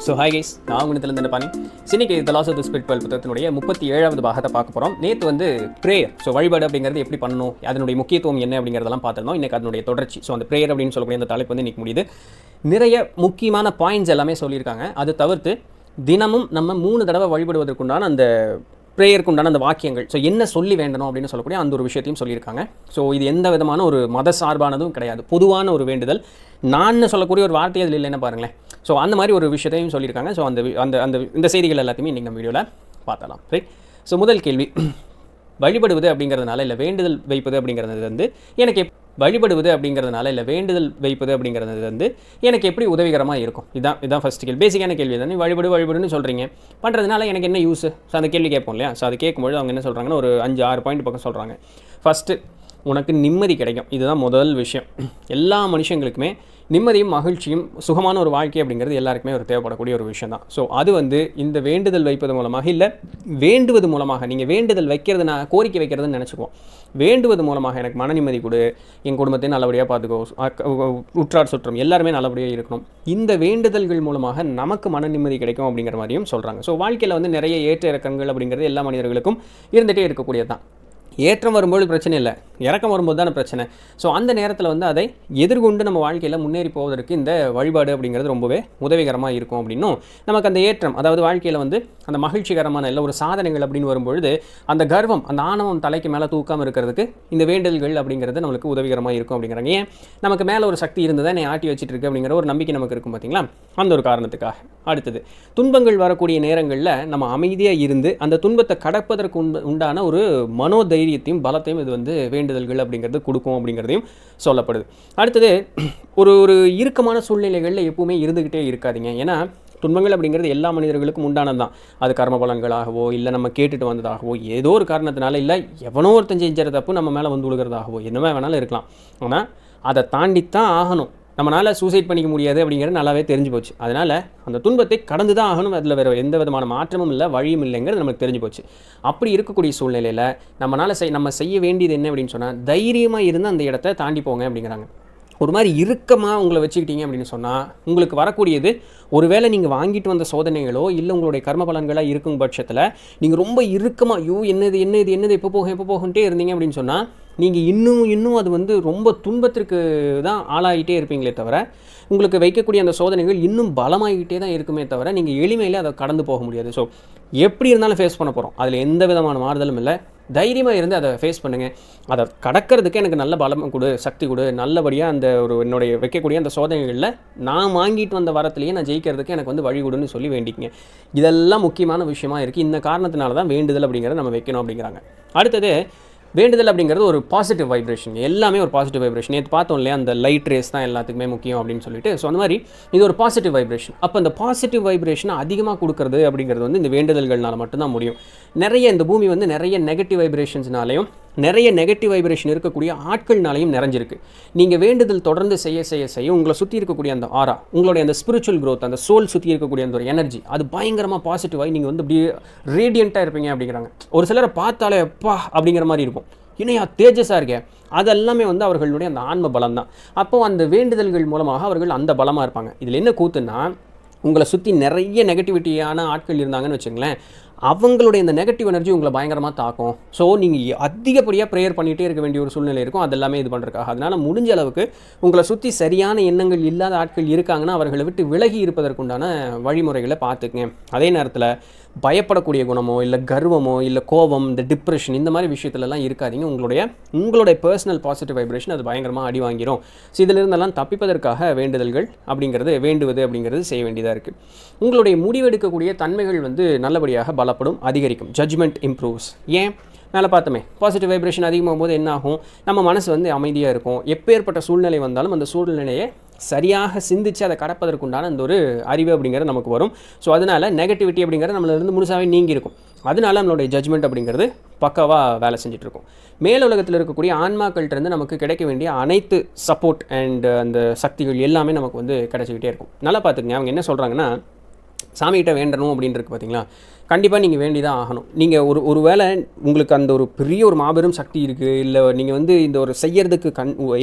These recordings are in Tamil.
ஸோ ஹாய் கைஸ், நான் உங்களிடத்துல இந்த பாணி. இன்னைக்கு த லாஸ் ஆஃப் தி ஸ்பிரிச்சுவல் புத்தகத்தினுடைய 37வது பாகத்தை பார்க்க போகிறோம். நேற்று வந்து ப்ரேயர், ஸோ வழிபாடு அப்படிங்கிறது எப்படி பண்ணணும், அதனுடைய முக்கியத்துவம் என்ன அப்படிங்கிறதெல்லாம் பார்த்துருந்தோம். இன்றைக்கி அதனுடைய தொடர்ச்சி. ஸோ அந்த ப்ரேயர் அப்படின்னு சொல்லக்கூடிய அந்த தலைப்பு வந்து இன்றைக்கி முடியுது. நிறைய முக்கியமான பாயிண்ட்ஸ் எல்லாமே சொல்லியிருக்காங்க. அது தவிர்த்து தினமும் நம்ம 3 தடவை வழிபடுவதற்குண்டான அந்த ப்ரேயருக்கு உண்டான அந்த வாக்கியங்கள், ஸோ என்ன சொல்லி வேண்டணும் அப்படின்னு சொல்லக்கூடிய அந்த ஒரு விஷயத்தையும் சொல்லியிருக்காங்க. ஸோ இது எந்த விதமான ஒரு மத சார்பானதும் கிடையாது, பொதுவான ஒரு வேண்டுதல். நான் சொல்லக்கூடிய ஒரு வார்த்தை அதில் இல்லைன்னு பாருங்களேன். ஸோ அந்த மாதிரி ஒரு விஷயத்தையும் சொல்லியிருக்காங்க. ஸோ இந்த செய்திகள் எல்லாத்தையுமே நீங்கள் நம்ம வீடியோவில் பார்த்தலாம். ரைட். ஸோ முதல் கேள்வி, வழிபடுவது அப்படிங்கிறதுனால இல்லை வேண்டுதல் வைப்பது அப்படிங்கிறது வந்து எனக்கு வழிபடுவது அப்படிங்கிறதுனால இல்லை வேண்டுதல் வைப்பது அப்படிங்கிறது வந்து எனக்கு எப்படி உதவிகரமாக இருக்கும்? இதான் ஃபஸ்ட் கேள்வி. பேசிக்கான கேள்வி தான். நீ வழிபடுன்னு சொல்கிறீங்க, பண்ணுறதுனால எனக்கு என்ன யூஸ்? ஸோ அந்த கேள்வி கேட்போம் இல்லையா? ஸோ அது கேட்கும்போது அவங்க என்ன சொல்கிறாங்கன்னா ஒரு 5-6 பாயிண்ட் பக்கம் சொல்கிறாங்க. ஃபஸ்ட்டு, உனக்கு நிம்மதி கிடைக்கும். இதுதான் முதல் விஷயம். எல்லா மனுஷங்களுக்குமே நிம்மதியும் மகிழ்ச்சியும் சுகமான ஒரு வாழ்க்கை அப்படிங்கிறது எல்லாருக்குமே ஒரு தேவைப்படக்கூடிய ஒரு விஷயம் தான். ஸோ அது வந்து இந்த வேண்டுதல் வைப்பது மூலமாக இல்லை வேண்டுவது மூலமாக, நீங்கள் வேண்டுதல் வைக்கிறது, நான் கோரிக்கை வைக்கிறதுன்னு நினச்சிக்குவோம். வேண்டுவது மூலமாக எனக்கு மன நிம்மதி கொடு, என் குடும்பத்தையும் நல்லபடியாக பார்த்துக்கோ, உற்றார் சுற்றம் எல்லாருமே நல்லபடியாக இருக்கணும், இந்த வேண்டுதல்கள் மூலமாக நமக்கு மன நிம்மதி கிடைக்கும் அப்படிங்கிற மாதிரியும் சொல்கிறாங்க. ஸோ வாழ்க்கையில் வந்து நிறைய ஏற்ற இறக்கங்கள் அப்படிங்கிறது எல்லா மனிதர்களுக்கும் இருந்துகிட்டே இருக்கக்கூடியது தான். ஏற்றம் வரும்போது பிரச்சனை இல்லை, இறக்கம் வரும்போது தானே பிரச்சனை. ஸோ அந்த நேரத்தில் வந்து அதை எதிர்கொண்டு நம்ம வாழ்க்கையில் முன்னேறி போவதற்கு இந்த வழிபாடு அப்படிங்கிறது ரொம்பவே உதவிகரமாக இருக்கும். அப்படின்னும் நமக்கு அந்த ஏற்றம், அதாவது வாழ்க்கையில் வந்து அந்த மகிழ்ச்சிகரமான இல்லை ஒரு சாதனைகள் அப்படின்னு வரும்பொழுது அந்த கர்வம், அந்த ஆணவம் தலைக்கு மேலே தூக்காமல் இருக்கிறதுக்கு இந்த வேண்டுதல்கள் அப்படிங்கிறது நம்மளுக்கு உதவிகரமாக இருக்கும் அப்படிங்கிறாங்க. ஏன், நமக்கு மேலே ஒரு சக்தி இருந்ததை நீ ஆட்டி வச்சுட்டு இருக்கு அப்படிங்கிற ஒரு நம்பிக்கை நமக்கு இருக்கும் பார்த்தீங்களா? அந்த ஒரு காரணத்துக்காக. அடுத்தது, துன்பங்கள் வரக்கூடிய நேரங்களில் நம்ம அமைதியாக இருந்து அந்த துன்பத்தை கடப்பதற்கு உண்டான ஒரு மனோதைரியத்தையும் பலத்தையும் இது வந்து வேண்டுதல்கள் அப்படிங்கிறது கொடுக்கும் அப்படிங்கிறதையும் சொல்லப்படுது. அடுத்தது, ஒரு இறுக்கமான சூழ்நிலைகளில் எப்பவுமே இருந்துக்கிட்டே இருக்காதிங்க. ஏன்னா துன்பங்கள் அப்படிங்கிறது எல்லா மனிதர்களுக்கும் உண்டானது தான். அது கர்ம பலன்களாகவோ இல்லை நம்ம கேட்டுட்டு வந்ததாகவோ ஏதோ ஒரு காரணத்தினால இல்லை எவனோ ஒருத்தன் செஞ்ச தப்பு நம்ம மேலே வந்து விழுகிறதாகவோ என்னமே வேணாலும் இருக்கலாம். ஆனால் அதை தாண்டித்தான் ஆகணும். நம்மளால் சூசைட் பண்ணிக்க முடியாது அப்படிங்கிறது நல்லாவே தெரிஞ்சு போச்சு. அதனால் அந்த துன்பத்தை கடந்து தான் ஆகணும். அதில் வேறு எந்த விதமான மாற்றமும் இல்லை, வழியும் இல்லைங்கிறது நமக்கு தெரிஞ்சு போச்சு. அப்படி இருக்கக்கூடிய சூழ்நிலையில் நம்ம செய்ய வேண்டியது என்ன அப்படின்னு சொன்னால், தைரியமாக இருந்து அந்த இடத்த தாண்டி போங்க அப்படிங்கிறாங்க. ஒரு மாதிரி இறுக்கமாக உங்களை வச்சுக்கிட்டீங்க அப்படின்னு சொன்னால் உங்களுக்கு வரக்கூடியது, ஒருவேளை நீங்கள் வாங்கிட்டு வந்த சோதனைகளோ இல்லை உங்களுடைய கர்ம பலன்களாக இருக்கும் பட்சத்தில் நீங்கள் ரொம்ப இறுக்கமாக என்னது எப்போ போகுன்ட்டே இருந்தீங்க அப்படின்னு சொன்னால் நீங்கள் இன்னும் அது வந்து ரொம்ப துன்பத்திற்கு தான் ஆளாகிட்டே இருப்பீங்களே தவிர உங்களுக்கு வைக்கக்கூடிய அந்த சோதனைகள் இன்னும் பலமாகிட்டே தான் இருக்குமே தவிர நீங்கள் எளிமையில் அதை கடந்து போக முடியாது. ஸோ எப்படி இருந்தாலும் ஃபேஸ் பண்ண போகிறோம், அதில் எந்த விதமான மாறுதலும் இல்லை. தைரியமாக இருந்து அதை ஃபேஸ் பண்ணுங்கள். அதை கடக்கிறதுக்கு எனக்கு நல்ல பலம் கொடு, சக்தி கொடு, நல்லபடியாக அந்த என்னுடைய வைக்கக்கூடிய அந்த சோதனைகளில் நான் வாங்கிட்டு வந்த வரத்துலேயே நான் ஜெயிக்கிறதுக்கு எனக்கு வந்து வழி கொடுன்னு சொல்லி வேண்டிக்கங்க. இதெல்லாம் முக்கியமான விஷயமா இருக்குது. இந்த காரணத்தினால தான் வேண்டுதல் அப்படிங்கிறத நம்ம வைக்கணும் அப்படிங்கிறாங்க. அடுத்தது, வேண்டுதல் அப்படிங்கிறது ஒரு பாசிட்டிவ் வைப்ரேஷன். எல்லாமே ஒரு பாசிட்டிவ் வைப்ரேஷன். நேற்று பார்த்தோம் இல்லையா, அந்த லைட் ரேஸ் தான் எல்லாத்துக்குமே முக்கியம் அப்படின்னு சொல்லிட்டு. ஸோ அந்த மாதிரி இது ஒரு பாசிட்டிவ் வைப்ரேஷன். அப்போ அந்த பாசிட்டிவ் வைப்ரேஷனை அதிகமாக கொடுக்கறது அப்படிங்கிறது வந்து இந்த வேண்டுதல்கள்னால மட்டும்தான் முடியும். நிறைய இந்த பூமி வந்து நிறைய நெகட்டிவ் வைப்ரேஷன்ஸ்னாலையும் நிறைய நெகட்டிவ் வைப்ரேஷன் இருக்கக்கூடிய ஆட்கள்னாலையும் நிறைஞ்சிருக்கு. நீங்கள் வேண்டுதல் தொடர்ந்து செய்ய உங்களை சுற்றி இருக்கக்கூடிய அந்த ஆரா, உங்களுடைய அந்த ஸ்பிரிச்சுவல் க்ரோத், அந்த சோல் சுற்றி இருக்கக்கூடிய அந்த ஒரு எனர்ஜி, அது பயங்கரமாக பாசிட்டிவாகி நீங்கள் வந்து அப்படியே ரேடியண்ட்டாக இருப்பீங்க அப்படிங்கிறாங்க. ஒரு சிலரை பார்த்தாலே அப்பா அப்படிங்கிற மாதிரி இருக்கும், இணையா தேஜஸாக இருக்கேன். அதெல்லாமே வந்து அவர்களுடைய அந்த ஆன்ம பலம் தான். அப்போது அந்த வேண்டுதல்கள் மூலமாக அவர்கள் அந்த பலமாக இருப்பாங்க. இதில் என்ன கூத்துன்னா, உங்களை சுற்றி நிறைய நெகட்டிவிட்டியான ஆட்கள் இருந்தாங்கன்னு வச்சுங்களேன், அவங்களுடைய இந்த நெகட்டிவ் எனர்ஜி உங்களை பயங்கரமாக தாக்கும். ஸோ நீங்கள் அதிகப்படியாக ப்ரேயர் பண்ணிகிட்டே இருக்க வேண்டிய ஒரு சூழ்நிலை இருக்கும். அதெல்லாமே இது பண்ணுறதுக்காக. அதனால் முடிஞ்ச அளவுக்கு உங்களை சுற்றி சரியான எண்ணங்கள் இல்லாத ஆட்கள் இருக்காங்கன்னா அவர்களை விட்டு விலகி இருப்பதற்குண்டான வழிமுறைகளை பார்த்துக்குங்க. அதே நேரத்தில் பயப்படக்கூடிய குணமோ இல்லை கர்வமோ இல்லை கோபம், இந்த டிப்ரெஷன், இந்த மாதிரி விஷயத்துலலாம் இருக்காதீங்க. உங்களுடைய பர்சனல் பாசிட்டிவ் வைப்ரேஷன் அது பயங்கரமாக அடி வாங்கிடும். ஸோ இதிலிருந்தெல்லாம் தப்பிப்பதற்காக வேண்டுதல்கள் வேண்டுவது அப்படிங்கிறது செய்ய வேண்டியதாக இருக்குது. உங்களுடைய முடிவெடுக்கக்கூடிய தன்மைகள் வந்து நல்லபடியாக பலப்படும், அதிகரிக்கும். Judgement improves. ஏன், மேலே பார்த்தோமே, பாசிட்டிவ் வைப்ரேஷன் அதிகமாகும் போது என்ன ஆகும், நம்ம மனசு வந்து அமைதியாக இருக்கும். எப்பேற்பட்ட சூழ்நிலை வந்தாலும் அந்த சூழ்நிலையை சரியாக சிந்தித்து அதை கடப்பதற்குண்டான அந்த ஒரு அறிவு அப்படிங்கிறது நமக்கு வரும். ஸோ அதனால் நெகட்டிவிட்டி அப்படிங்கிறது நம்மளிருந்து முழுசாகவே நீங்கி இருக்கும். அதனால நம்மளுடைய ஜட்ஜ்மெண்ட் அப்படிங்கிறது பக்காவாக வேலை செஞ்சுட்ருக்கும். மேல் உலகத்தில் இருக்கக்கூடிய ஆன்மாக்கள்கிட்டருந்து நமக்கு கிடைக்க வேண்டிய அனைத்து சப்போர்ட் அண்ட் அந்த சக்திகள் எல்லாமே நமக்கு வந்து கிடைச்சிக்கிட்டே இருக்கும். நல்லா பார்த்துக்குங்க, அவங்க என்ன சொல்கிறாங்கன்னா, சாமிகிட்ட வேண்டணும் அப்படின்றது பார்த்தீங்களா, கண்டிப்பாக நீங்கள் வேண்டி தான் ஆகணும். நீங்கள் ஒரு வேளை உங்களுக்கு அந்த ஒரு பெரிய ஒரு மாபெரும் சக்தி இருக்குது, இல்லை நீங்கள் வந்து இந்த ஒரு செய்யறதுக்கு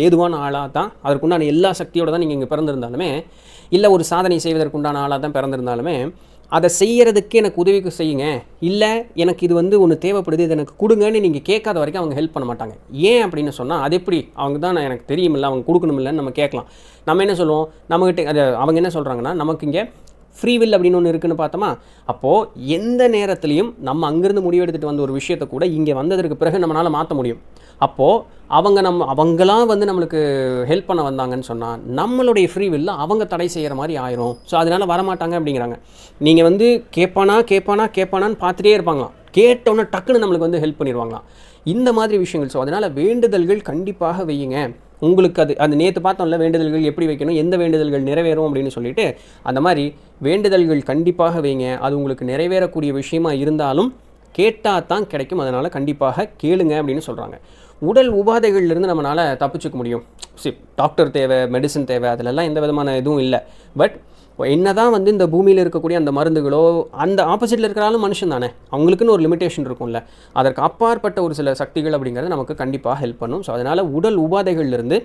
ஏதுவான ஆளாக தான் அதற்குண்டான எல்லா சக்தியோடு தான் நீங்கள் இங்கே பிறந்திருந்தாலுமே இல்லை ஒரு சாதனை செய்வதற்குண்டான ஆளாக தான் பிறந்திருந்தாலுமே அதை செய்கிறதுக்கு எனக்கு உதவிக்கு செய்யுங்க, இல்லை எனக்கு இது வந்து ஒன்று தேவைப்படுது, இது எனக்கு கொடுங்கன்னு நீங்கள் கேட்காத வரைக்கும் அவங்க ஹெல்ப் பண்ண மாட்டாங்க. ஏன் அப்படின்னு சொன்னால், அது எப்படி அவங்க தான் எனக்கு தெரியுமில்ல, அவங்க கொடுக்கணுமில்லன்னு நம்ம கேட்கலாம். நம்ம என்ன சொல்லுவோம், நம்மகிட்ட அது அவங்க என்ன சொல்கிறாங்கன்னா, நமக்கு இங்கே ஃப்ரீ வில் அப்படின்னு ஒன்று இருக்குதுன்னு பார்த்தோமா, அப்போது எந்த நேரத்துலையும் நம்ம அங்கேருந்து முடிவெடுத்துட்டு வந்த ஒரு விஷயத்தை கூட இங்கே வந்ததற்கு பிறகு நம்மளால் மாற்ற முடியும். அப்போது அவங்களாம் வந்து நம்மளுக்கு ஹெல்ப் பண்ண வந்தாங்கன்னு சொன்னால் நம்மளுடைய ஃப்ரீ வில்ல அவங்க தடை செய்கிற மாதிரி ஆயிரும். ஸோ அதனால் வரமாட்டாங்க அப்படிங்கிறாங்க. நீங்கள் வந்து கேட்பானான்னு பார்த்துட்டே இருப்பாங்களாம், கேட்டோன்னே டக்குன்னு நம்மளுக்கு வந்து ஹெல்ப் பண்ணிடுவாங்களாம். இந்த மாதிரி விஷயங்கள். ஸோ அதனால் வேண்டுதல்கள் கண்டிப்பாக வையுங்க. உங்களுக்கு அது நேற்று பார்த்தோம்ல, வேண்டுதல்கள் எப்படி வைக்கணும், எந்த வேண்டுதல்கள் நிறைவேறும் அப்படின்னு சொல்லிட்டு, அந்த மாதிரி வேண்டுதல்கள் கண்டிப்பாக வைங்க. அது உங்களுக்கு நிறைவேறக்கூடிய விஷயமா இருந்தாலும் கேட்டால் தான் கிடைக்கும். அதனால் கண்டிப்பாக கேளுங்க அப்படின்னு சொல்கிறாங்க. உடல் உபாதைகள்லேருந்து நம்மளால் தப்பிச்சுக்க முடியும். டாக்டர் தேவை, மெடிசன் தேவை, அதிலெல்லாம் எந்த விதமான இதுவும் இல்லை. பட் என்ன தான் வந்து இந்த பூமியில் இருக்கக்கூடிய அந்த மருந்துகளோ, அந்த ஆப்போசிட்டில் இருக்கிறாலும் மனுஷன் தானே, அவங்களுக்குன்னு ஒரு லிமிட்டேஷன் இருக்கும்ல, அதற்கு அப்பாற்பட்ட ஒரு சில சக்திகள் அப்படிங்கிறது நமக்கு கண்டிப்பாக ஹெல்ப் பண்ணும். ஸோ அதனால் உடல் உபாதைகள்லேருந்து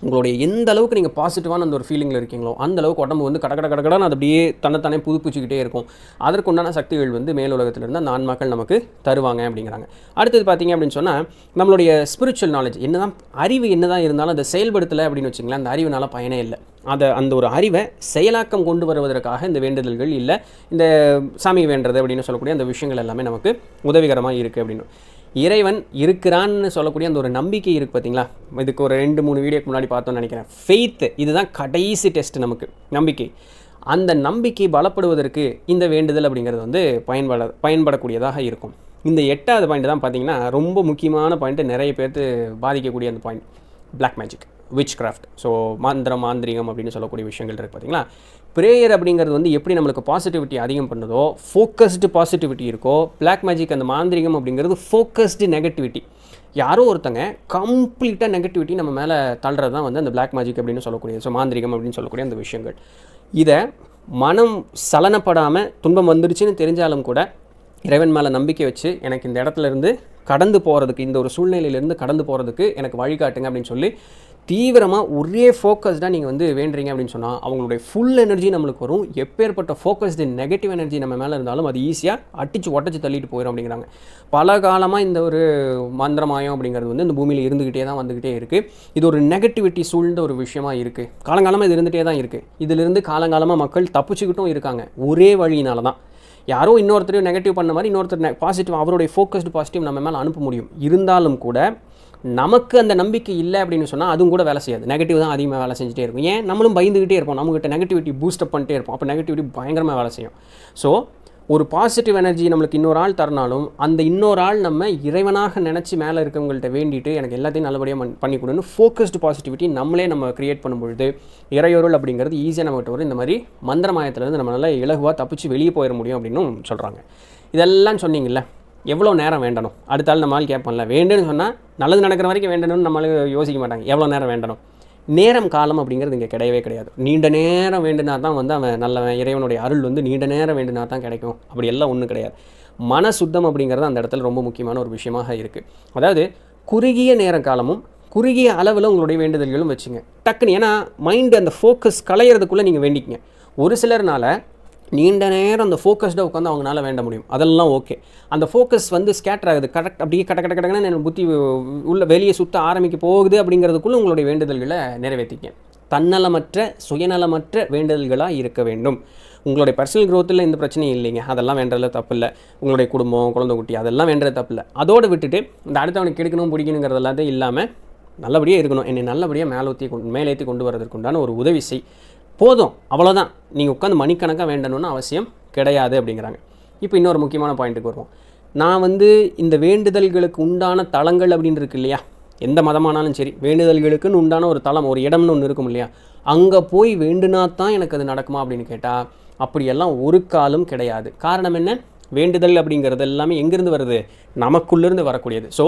உங்களுடைய எந்த அளவுக்கு நீங்கள் பாசிட்டிவான அந்த ஒரு ஃபீலிங்கில் இருக்கீங்களோ அந்த அளவுக்கு உடம்பு வந்து கடகடன்னு அது அப்படியே தன்னைத்தானே புதுப்பிச்சுக்கிட்டே இருக்கும். அதற்குண்டான சக்திகள் வந்து மேலுலகத்திலிருந்து அந்த ஆன்மாக்கள் நமக்கு தருவாங்க அப்படிங்கிறாங்க. அடுத்தது பார்த்தீங்க அப்படின்னு சொன்னால், நம்மளுடைய ஸ்பிரிச்சுவல் நாலேஜ் என்னதான், அறிவு என்னதான் இருந்தாலும் அதை செயல்படுத்தலை அப்படின்னு வச்சுங்களேன், அந்த அறிவுனால பயனே இல்லை. அந்த ஒரு அறிவை செயலாக்கம் கொண்டு வருவதற்காக இந்த வேண்டுதல்கள் இல்லை, இந்த சாமி வேண்டுறது அப்படின்னு சொல்லக்கூடிய அந்த விஷயங்கள் எல்லாமே நமக்கு உதவிகரமாக இருக்குது அப்படின்னு. இறைவன் இருக்கிறான்னு சொல்லக்கூடிய அந்த ஒரு நம்பிக்கை இருக்குது பார்த்தீங்களா, இதுக்கு ஒரு 2-3 வீடியோக்கு முன்னாடி பார்த்தோன்னு நினைக்கிறேன். ஃபெய்த்து, இதுதான் கடைசி டெஸ்ட் நமக்கு, நம்பிக்கை. அந்த நம்பிக்கை பலப்படுவதற்கு இந்த வேண்டுதல் அப்படிங்கிறது வந்து பயன்படக்கூடியதாக இருக்கும். இந்த 8வது பாயிண்ட் தான் பார்த்தீங்கன்னா ரொம்ப முக்கியமான பாயிண்ட்டு, நிறைய பேர்த்து பாதிக்கக்கூடிய அந்த point, black magic, witchcraft. So மாந்திரிகம் அப்படின்னு சொல்லக்கூடிய விஷயங்கள் இருக்குது பார்த்தீங்களா. ப்ரேயர் அப்படிங்கிறது வந்து எப்படி நம்மளுக்கு பாசிட்டிவிட்டி அதிகம் பண்ணுதோ, ஃபோக்கஸ்டு பாசிட்டிவிட்டி இருக்கோ, பிளாக் மேஜிக் அந்த மாந்திரிகம் அப்படிங்கிறது ஃபோக்கஸ்டு நெகட்டிவிட்டி. யாரோ ஒருத்தங்க கம்ப்ளீட்டாக நெகட்டிவிட்டி நம்ம மேலே தள்ளுறது தான் வந்து அந்த பிளாக் மேஜிக் அப்படின்னு சொல்லக்கூடிய, ஸோ மாந்திரிகம் அப்படின்னு சொல்லக்கூடிய அந்த விஷயங்கள். இதை மனம் சலனப்படாமல் துன்பம் வந்துருச்சுன்னு தெரிஞ்சாலும் கூட இறைவன் மேலே நம்பிக்கை வச்சு, எனக்கு இந்த இடத்துல இருந்து கடந்து போகிறதுக்கு, இந்த ஒரு சூழ்நிலையிலேருந்து கடந்து போகிறதுக்கு எனக்கு வழிகாட்டுங்க அப்படின்னு சொல்லி தீவிரமாக ஒரே ஃபோக்கஸ்டாக நீங்கள் வந்து வேண்டுறீங்க அப்படின்னு சொன்னால் அவங்களுடைய ஃபுல் எனர்ஜி நம்மளுக்கு வரும். எப்பேற்பட்ட ஃபோக்கஸ்டு நெகட்டிவ் எனர்ஜி நம்ம மேலே இருந்தாலும் அது ஈஸியாக அடித்து ஒட்டச்சு தள்ளிட்டு போயிடும் அப்படிங்கிறாங்க. பல காலமாக இந்த ஒரு மந்திரமாயம் அப்படிங்கிறது வந்து இந்த பூமியில் இருந்துக்கிட்டே தான் வந்துக்கிட்டே இருக்குது. இது ஒரு நெகட்டிவிட்டி சூழ்ந்த ஒரு விஷயமா இருக்குது. காலங்காலமாக இது இருந்துகிட்டே தான் இருக்குது. இதிலிருந்து காலங்காலமாக மக்கள் தப்பிச்சுக்கிட்டும் இருக்காங்க. ஒரே வழியினால தான். யாரோ இன்னொருத்தரையும் நெகட்டிவ் பண்ண மாதிரி இன்னொருத்தர் பாசிட்டிவ், அவருடைய ஃபோக்கஸ்டு பாசிட்டிவ் நம்ம மேலே அனுப்ப முடியும். இருந்தாலும் கூட நமக்கு அந்த நம்பிக்கை இல்லை அப்படின்னு சொன்னால் அதுவும் கூட வேலை செய்யாது. நெகட்டிவ் தான் அதிகமாக வேலை செஞ்சுட்டே இருக்கும். ஏன், நம்மளும் பயந்துக்கிட்டே இருப்போம், நம்மகிட்ட நெகட்டிவிட்டி பூஸ்டப் பண்ணிட்டே இருப்போம். அப்போ நெகட்டிவிட்டி பயங்கரமாக வேலை செய்யும். ஸோ ஒரு பாசிட்டிவ் எனர்ஜி நம்மளுக்கு இன்னொரு ஆள் தரனாலும் அந்த இன்னொரு ஆள் நம்ம இறைவனாக நினச்சி மேலே இருக்கவங்கள்ட்ட வேண்டிட்டு எனக்கு எல்லாத்தையும் நல்லபடியாக பண்ணி கொடுன்னு ஃபோக்கஸ்டு பாசிட்டிவிட்டி நம்ம க்ரியேட் பண்ணும்பொழுது இறையொருள் அப்படிங்கிறது ஈஸியாக நம்மகிட்ட வரும். இந்த மாதிரி மந்திரமாயத்துலேருந்து நம்மளால் இலகுவாக தப்பிச்சு வெளியே போயிட முடியும் அப்படின்னு சொல்கிறாங்க. இதெல்லாம் சொன்னீங்கல்ல, எவ்வளோ நேரம் வேண்டணும்? அடுத்தாலும் நம்மளால் கேட்போம்ல, வேண்டுன்னு சொன்னால் நல்லது நடக்கிற வரைக்கும் வேண்டணும்னு நம்மளுக்கு யோசிக்க மாட்டாங்க. எவ்வளோ நேரம் வேண்டணும்? நேரம் காலம் அப்படிங்கிறது இங்கே கிடையவே கிடையாது. நீண்ட நேரம் வேண்டுனா தான் வந்து அவன் நல்லவன், இறைவனுடைய அருள் வந்து நீண்ட நேரம் வேண்டுனா தான் கிடைக்கும், அப்படி எல்லாம் ஒன்றும் கிடையாது. மன சுத்தம் அப்படிங்கிறது அந்த இடத்துல ரொம்ப முக்கியமான ஒரு விஷயமாக இருக்குது. அதாவது குறுகிய நேர காலமும் குறுகிய அளவில் உங்களுடைய வேண்டுதல்களும் வச்சுங்க டக்குன்னு. ஏன்னா மைண்டு அந்த ஃபோக்கஸ் களையிறதுக்குள்ளே நீங்கள் வேண்டிக்கிங்க. ஒரு சிலர்னால நீண்ட நேரம் அந்த ஃபோக்கஸ்டாக உட்காந்து அவங்களால வேண்ட முடியும், அதெல்லாம் ஓகே. அந்த ஃபோக்கஸ் வந்து ஸ்கேட்டர் ஆகுது, அப்படியே கடன்னு என் புத்தி உள்ள வெளியே சுற்ற ஆரம்பிக்க போகுது அப்படிங்கிறதுக்குள்ளே உங்களுடைய வேண்டுதல்களை நிறைவேற்றிக்க. தன்னலமற்ற சுயநலமற்ற வேண்டுதல்களாக இருக்க வேண்டும். உங்களுடைய பர்சனல் க்ரோத்தில் எந்த பிரச்சனையும் இல்லைங்க, அதெல்லாம் வேண்டதில் தப்பு இல்லை. உங்களுடைய குடும்பம், குழந்தை குட்டி, அதெல்லாம் வேண்டது தப்பு இல்லை. அதோடு விட்டுட்டு இந்த அடுத்தவனுக்கு கெடுக்கணும் பிடிக்கணுங்கிறதெல்லாம் இல்லாமல் நல்லபடியாக இருக்கணும், என்னை நல்லபடியாக மேலேற்றி கொண்டு வரதுக்குண்டான ஒரு உதவி செய், போதும், அவ்வளோதான். நீங்கள் உட்காந்து மணிக்கணக்காக வேண்டணும்னு அவசியம் கிடையாது அப்படிங்கிறாங்க. இப்போ இன்னொரு முக்கியமான பாயிண்ட்டுக்கு வருவோம். நான் வந்து இந்த வேண்டுதல்களுக்கு உண்டான தலங்கள் அப்படின்னு இருக்கு இல்லையா, எந்த மதமானாலும் சரி, வேண்டுதல்களுக்குன்னு உண்டான ஒரு தலம், ஒரு இடம்னு ஒன்று இருக்கும் இல்லையா, அங்கே போய் வேண்டுனா தான் எனக்கு அது நடக்குமா அப்படின்னு கேட்டால் அப்படியெல்லாம் ஒரு காலம் கிடையாது. காரணம் என்ன? வேண்டுதல் அப்படிங்கிறது எல்லாமே எங்கேருந்து வருது? நமக்குள்ளேருந்து வரக்கூடியது. ஸோ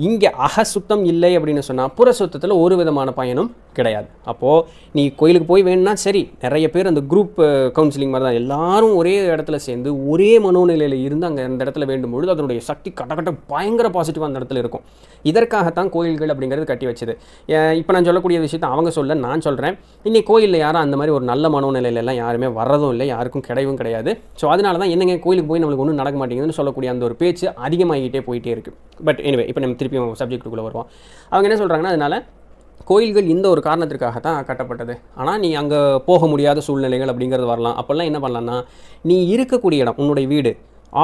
இங்கே சுத்தம் இல்லை அப்படின்னு சொன்னால் புற சுத்தத்தில் ஒரு விதமான பயனும் கிடையாது. அப்போது நீ கோயிலுக்கு போய் வேணும்னா சரி, நிறைய பேர் அந்த குரூப் கவுன்சிலிங் மாதிரி தான் எல்லாரும் ஒரே இடத்துல சேர்ந்து ஒரே மனோநிலையில் இருந்து அங்கே அந்த இடத்துல வேண்டும் பொழுது அதனுடைய சக்தி கட்ட பயங்கர பாசிட்டிவாக அந்த இடத்துல இருக்கும். இதற்காகத்தான் கோயில்கள் அப்படிங்கிறது கட்டி வச்சது. இப்போ நான் சொல்லக்கூடிய விஷயத்தை அவங்க சொல்ல நான் சொல்கிறேன். இன்னைக்கு கோயிலில் யாரும் அந்த மாதிரி ஒரு நல்ல மனோநிலையிலலாம் யாருமே வர்றதும் இல்லை, யாருக்கும் கிடையவும் கிடையாது. ஸோ அதனால தான் என்னங்க கோயிலுக்கு போய் நம்மளுக்கு ஒன்றும் நடக்க மாட்டேங்குதுன்னு சொல்லக்கூடிய அந்த ஒரு பேச்சு அதிகமாகிட்டே போயிட்டே இருக்குது. பட் எனிவே இப்போ நம்ம திருப்பியும் சப்ஜெக்ட்டுக்குள்ளே வருவோம். அவங்க என்ன சொல்கிறாங்கன்னா, அதனால் கோயில்கள் இந்த ஒரு காரணத்திற்காக தான் கட்டப்பட்டது. ஆனால் நீ அங்கே போக முடியாத சூழ்நிலைகள் அப்படிங்கிறது வரலாம். அப்போல்லாம் என்ன பண்ணலான்னா, நீ இருக்கக்கூடிய இடம், உன்னுடைய வீடு,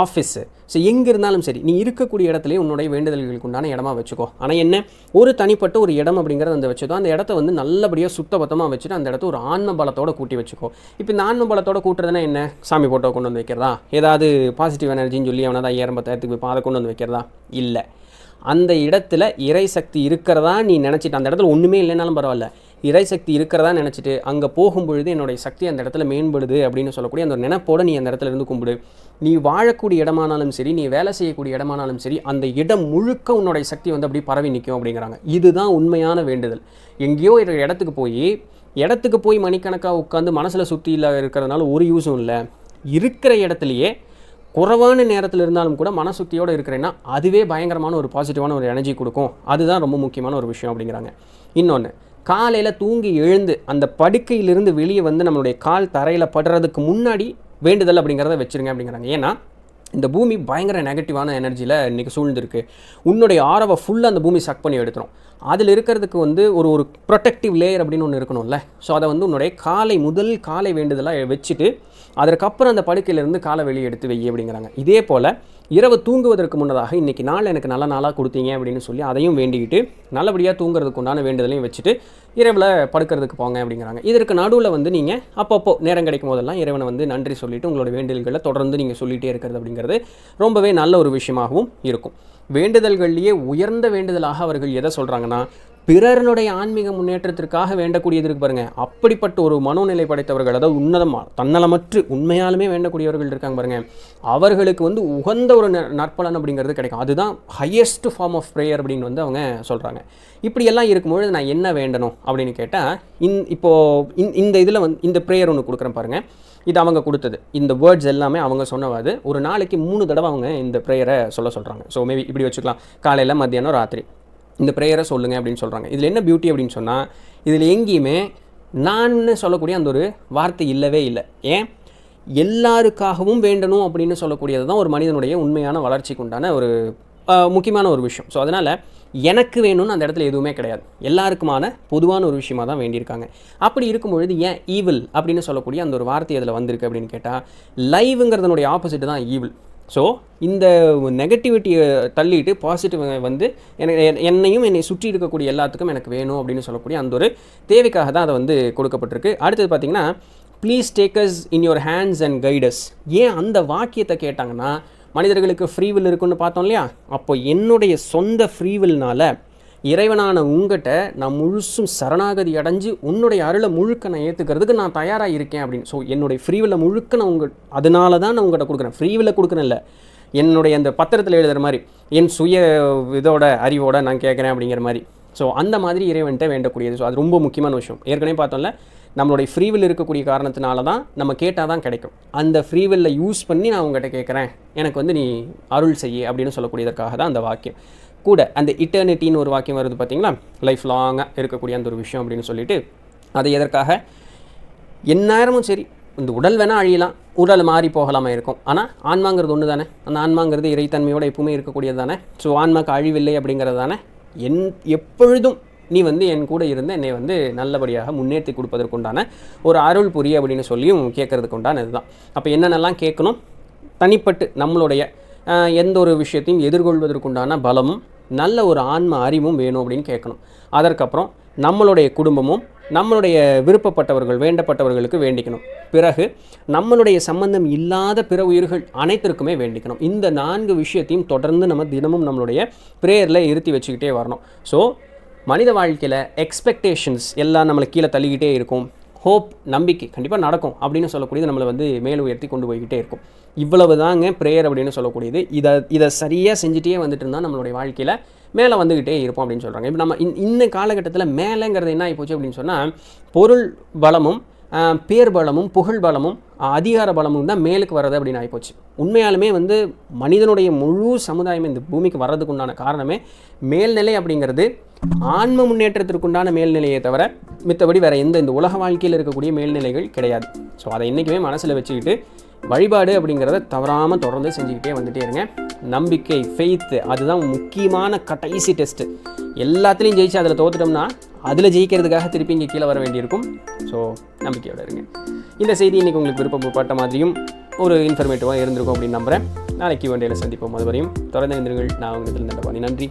ஆஃபீஸு, ஸோ எங்கே இருந்தாலும் சரி, நீ இருக்கக்கூடிய இடத்துலேயே உன்னுடைய வேண்டுதல்களுக்கு உண்டான இடமா வச்சுக்கோ. ஆனால் என்ன, ஒரு தனிப்பட்ட ஒரு இடம் அப்படிங்கிறத அந்த வச்சுக்கோ. அந்த இடத்த வந்து நல்லபடியாக சுத்தபத்தமாக வச்சுட்டு அந்த இடத்த ஒரு ஆன்ம பலத்தோடு கூட்டி வச்சுக்கோ. இப்போ இந்த ஆன்ம பலத்தோடு கூட்டுறதுனா என்ன, சாமி போட்டோ கொண்டு வந்து வைக்கிறதா, ஏதாவது பாசிட்டிவ் எனர்ஜின்னு சொல்லி அவனை தான் 5000 போய் அதை கொண்டு வந்து வைக்கிறதா? இல்லை. அந்த இடத்துல இறை சக்தி இருக்கிறதா நீ நினச்சிட்டு, அந்த இடத்துல ஒன்றுமே இல்லைனாலும் பரவாயில்ல, இறை சக்தி இருக்கிறதா நினச்சிட்டு அங்கே போகும்பொழுது என்னுடைய சக்தி அந்த இடத்துல மேம்படுது அப்படின்னு சொல்லக்கூடிய அந்த ஒரு நினைப்போடு நீ அந்த இடத்துல இருந்து கும்பிடு. நீ வாழக்கூடிய இடமானாலும் சரி, நீ வேலை செய்யக்கூடிய இடமானாலும் சரி, அந்த இடம் முழுக்க உன்னுடைய சக்தி வந்து அப்படி பரவி நிற்கும் அப்படிங்கிறாங்க. இதுதான் உண்மையான வேண்டுதல். எங்கேயோ இடத்துக்கு போய் மணிக்கணக்காக உட்காந்து மனசில் சுற்றி இல்லை இருக்கிறதுனால ஒரு யூஸும் இல்லை. இருக்கிற இடத்துலையே குறைவான நேரத்தில் இருந்தாலும் கூட மனசுத்தியோடு இருக்கிறேன்னா அதுவே பயங்கரமான ஒரு பாசிட்டிவான ஒரு எனர்ஜி கொடுக்கும். அதுதான் ரொம்ப முக்கியமான ஒரு விஷயம் அப்படிங்கிறாங்க. இன்னொன்று, காலையில் தூங்கி எழுந்து அந்த படுக்கையிலிருந்து வெளியே வந்து நம்மளுடைய கால் தரையில் படுறதுக்கு முன்னாடி வேண்டுதல் அப்படிங்கிறத வச்சுருங்க அப்படிங்கிறாங்க. ஏன்னா இந்த பூமி பயங்கர நெகட்டிவான எனர்ஜியில் இன்றைக்கி சூழ்ந்துருக்கு. உன்னுடைய ஆரவை ஃபுல்லாக அந்த பூமி சக் பண்ணி எடுத்துரும். அதில் இருக்கிறதுக்கு வந்து ஒரு ப்ரொடெக்டிவ் லேயர் அப்படின்னு ஒன்று இருக்கணும்ல. ஸோ அதை வந்து உன்னுடைய முதல் காலை வேண்டுதலாக வச்சுட்டு அதற்கப்புறம் அந்த படுக்கையிலேருந்து காலை வெளியே எடுத்து வை அப்படிங்கிறாங்க. இதே போல் இரவு தூங்குவதற்கு முன்னதாக இன்றைக்கி நாள் எனக்கு நல்ல நாளாக கொடுத்தீங்க அப்படின்னு சொல்லி அதையும் வேண்டிக்கிட்டு நல்லபடியாக தூங்குறதுக்கு உண்டான வேண்டுதலையும் வச்சுட்டு இரவில் படுக்கிறதுக்கு போங்க அப்படிங்கிறாங்க. இதற்கு நடுவில் வந்து நீங்கள் அப்பப்போ நேரம் கிடைக்கும் போதெல்லாம் இறைவனை வந்து நன்றி சொல்லிவிட்டு உங்களோட வேண்டுதல்களை தொடர்ந்து நீங்கள் சொல்லிகிட்டே இருக்கிறது அப்படிங்கிறது ரொம்பவே நல்ல ஒரு விஷயமாகவும் இருக்கும். வேண்டுதல்கள்லேயே உயர்ந்த வேண்டுதலாக அவர்கள் எதை சொல்கிறாங்கன்னா, பிறருடைய ஆன்மீக முன்னேற்றத்திற்காக வேண்டக்கூடியது இருக்கு பாருங்க. அப்படிப்பட்ட ஒரு மனோநிலை படைத்தவர்கள், அதாவது உன்னதமாக தன்னலமற்று உண்மையாலுமே வேண்டக்கூடியவர்கள் இருக்காங்க பாருங்க, அவர்களுக்கு வந்து உகந்த ஒரு நற்பலன் அப்படிங்கிறது கிடைக்கும். அதுதான் ஹையஸ்ட் ஃபார்ம் ஆஃப் ப்ரேயர் அப்படின்னு வந்து அவங்க சொல்கிறாங்க. இப்படியெல்லாம் இருக்கும்பொழுது நான் என்ன வேண்டணும் அப்படின்னு கேட்டால், இந்த இதில் வந்து இந்த ப்ரேயர் ஒன்று கொடுக்குறேன் பாருங்கள். இது அவங்க கொடுத்தது. இந்த வேர்ட்ஸ் எல்லாமே அவங்க சொன்னவாது ஒரு நாளைக்கு 3 தடவை அவங்க இந்த ப்ரேயரை சொல்கிறாங்க. ஸோ மேபி இப்படி வச்சுக்கலாம், காலையில், மத்தியானம், ராத்திரி இந்த ப்ரேயரை சொல்லுங்கள் அப்படின்னு சொல்கிறாங்க. இதில் என்ன பியூட்டி அப்படின்னு சொன்னால், இதில் எங்கேயுமே நான் சொல்லக்கூடிய அந்த ஒரு வார்த்தை இல்லவே இல்லை. ஏன், எல்லாருக்காகவும் வேண்டணும் அப்படின்னு சொல்லக்கூடியது தான் ஒரு மனிதனுடைய உண்மையான வளர்ச்சிக்கு உண்டான ஒரு முக்கியமான ஒரு விஷயம். ஸோ அதனால் எனக்கு வேணும்னு அந்த இடத்துல எதுவுமே கிடையாது, எல்லாருக்குமான பொதுவான ஒரு விஷயமாக தான் வேண்டியிருக்காங்க. அப்படி இருக்கும்பொழுது ஏன் ஈவில் அப்படின்னு சொல்லக்கூடிய அந்த ஒரு வார்த்தை அதில் வந்திருக்கு அப்படின்னு கேட்டால், லைவுங்கிறதனுடைய ஆப்போசிட் தான் ஈவில். ஸோ இந்த நெகட்டிவிட்டியை தள்ளிட்டு பாசிட்டிவ் வந்து என்னையும் என்னை சுற்றி இருக்கக்கூடிய எல்லாத்துக்கும் எனக்கு வேணும் அப்படின்னு சொல்லக்கூடிய அந்த ஒரு தேவைக்காக தான் அதை வந்து கொடுக்கப்பட்டிருக்கு. அடுத்தது பார்த்திங்கன்னா, please take us in your hands and guide us. ஏன் அந்த வாக்கியத்தை கேட்டாங்கன்னா, மனிதர்களுக்கு ஃப்ரீவில் இருக்குன்னு பார்த்தோம் இல்லையா, அப்போ என்னுடைய சொந்த ஃப்ரீவில்னால் இறைவனான உங்கள்கிட்ட நான் முழுசும் சரணாகதி அடைஞ்சு உன்னுடைய அருளை முழுக்க நான் ஏற்றுக்கிறதுக்கு நான் தயாராக இருக்கேன் அப்படின்னு. ஸோ என்னுடைய ஃப்ரீவில் முழுக்க நான் அதனால தான் நான் உங்கள்கிட்ட கொடுக்குறேன். ஃப்ரீவில் கொடுக்குறேன் இல்லை, என்னுடைய அந்த பத்திரத்தில் எழுதுகிற மாதிரி என் சுய இதோட அறிவோட நான் கேட்குறேன் அப்படிங்கிற மாதிரி. ஸோ அந்த மாதிரி இறைவன்கிட்ட வேண்டக்கூடியது. ஸோ அது ரொம்ப முக்கியமான விஷயம். ஏற்கனவே பார்த்தோம்ல, நம்மளுடைய ஃப்ரீவில் இருக்கக்கூடிய காரணத்தினால தான் நம்ம கேட்டால் தான் கிடைக்கும். அந்த ஃப்ரீவில்லை யூஸ் பண்ணி நான் உங்கள்கிட்ட கேட்குறேன், எனக்கு வந்து நீ அருள் செய்ய அப்படின்னு சொல்லக்கூடியதற்காக தான் அந்த வாக்கியம். கூட அந்த இட்டர்னிட்டின்னு ஒரு வாக்கியம் வருது பார்த்தீங்களா, லைஃப் லாங்காக இருக்கக்கூடிய அந்த ஒரு விஷயம் அப்படின்னு சொல்லிட்டு, அது எதற்காக, எந்நேரமும் சரி இந்த உடல் வேணால் அழியலாம், உடல் மாறி போகலாமா இருக்கும், ஆனால் ஆன்மாங்கிறது ஒன்று தானே. அந்த ஆன்மாங்கிறது இறைத்தன்மையோடு எப்பவுமே இருக்கக்கூடியது தானே. ஸோ ஆன்மாக்கு அழிவில்லை அப்படிங்கிறது தானே. எப்பொழுதும் நீ வந்து என் கூட இருந்து என்னை வந்து நல்லபடியாக முன்னேற்றி கொடுப்பதற்குண்டான ஒரு அருள் புரிய அப்படின்னு சொல்லியும் கேட்கறதுக்கு உண்டான இதுதான். அப்போ என்னென்னலாம் கேட்கணும், தனிப்பட்டு நம்மளுடைய எந்த ஒரு விஷயத்தையும் எதிர்கொள்வதற்குண்டான பலமும் நல்ல ஒரு ஆன்ம அறிவும் வேணும் அப்படின்னு கேட்கணும். அதற்கப்புறம் நம்மளுடைய குடும்பமும் நம்மளுடைய விருப்பப்பட்டவர்கள் வேண்டப்பட்டவர்களுக்கு வேண்டிக்கணும். பிறகு நம்மளுடைய சம்பந்தம் இல்லாத பிற உயிர்கள் அனைத்திற்குமே வேண்டிக்கணும். இந்த 4 விஷயத்தையும் தொடர்ந்து நம்ம தினமும் நம்மளுடைய ப்ரேயரில் இருத்தி வச்சுக்கிட்டே வரணும். ஸோ மனித வாழ்க்கையில் எக்ஸ்பெக்டேஷன்ஸ் எல்லாம் நம்மளை கீழே தள்ளிக்கிட்டே இருக்கும். ஹோப், நம்பிக்கை கண்டிப்பாக நடக்கும் அப்படின்னு சொல்லக்கூடியது நம்மளை வந்து மேல் உயர்த்தி கொண்டு போய்கிட்டே இருக்கும். இவ்வளவு தாங்க ப்ரேயர் அப்படின்னு சொல்லக்கூடியது. இதை சரியாக செஞ்சுட்டே வந்துட்டு இருந்தால் நம்மளுடைய வாழ்க்கையில் மேலே வந்துக்கிட்டே இருப்போம் அப்படின்னு சொல்கிறாங்க. இப்போ நம்ம இந்த காலகட்டத்தில் மேலேங்கிறது என்ன ஆகி போச்சு அப்படின்னு சொன்னால், பொருள் பலமும் பேர் பலமும் புகழ் பலமும் அதிகார பலமும் தான் மேலுக்கு வர்றது அப்படின்னு ஆகிப்போச்சு. உண்மையாலுமே வந்து மனிதனுடைய முழு சமுதாயம் இந்த பூமிக்கு வர்றதுக்கு உண்டான காரணமே மேல்நிலை அப்படிங்கிறது ஆன்ம முன்னேற்றத்திற்குண்டான மேல்நிலையை தவிர மித்தபடி வேறு இந்த உலக வாழ்க்கையில் இருக்கக்கூடிய மேல்நிலைகள் கிடையாது. ஸோ அதை என்றைக்குமே மனசில் வச்சுக்கிட்டு வழிபாடு அப்படிங்கிறத தவறாமல் தொடர்ந்து செஞ்சுக்கிட்டே வந்துகிட்டே இருங்க. நம்பிக்கை, ஃபெய்த்து, அதுதான் முக்கியமான கடைசி டெஸ்ட்டு. எல்லாத்துலேயும் ஜெயிச்சு அதில் தோத்துட்டோம்னா அதில் ஜெயிக்கிறதுக்காக திருப்பி இங்கே கீழே வர வேண்டியிருக்கும். ஸோ நம்பிக்கையோடு இருங்க. இந்த செய்தி இன்றைக்கி உங்களுக்கு விருப்பப்பட்ட மாதிரியும் ஒரு இன்ஃபர்மேட்டிவாக இருந்திருக்கும் அப்படின்னு நம்புகிறேன். நாளைக்கு வண்டியில் சந்திப்போம். அதுவரையும் தொடர்ந்து இருந்தீர்கள். நான் உங்களுக்கு நன்றி.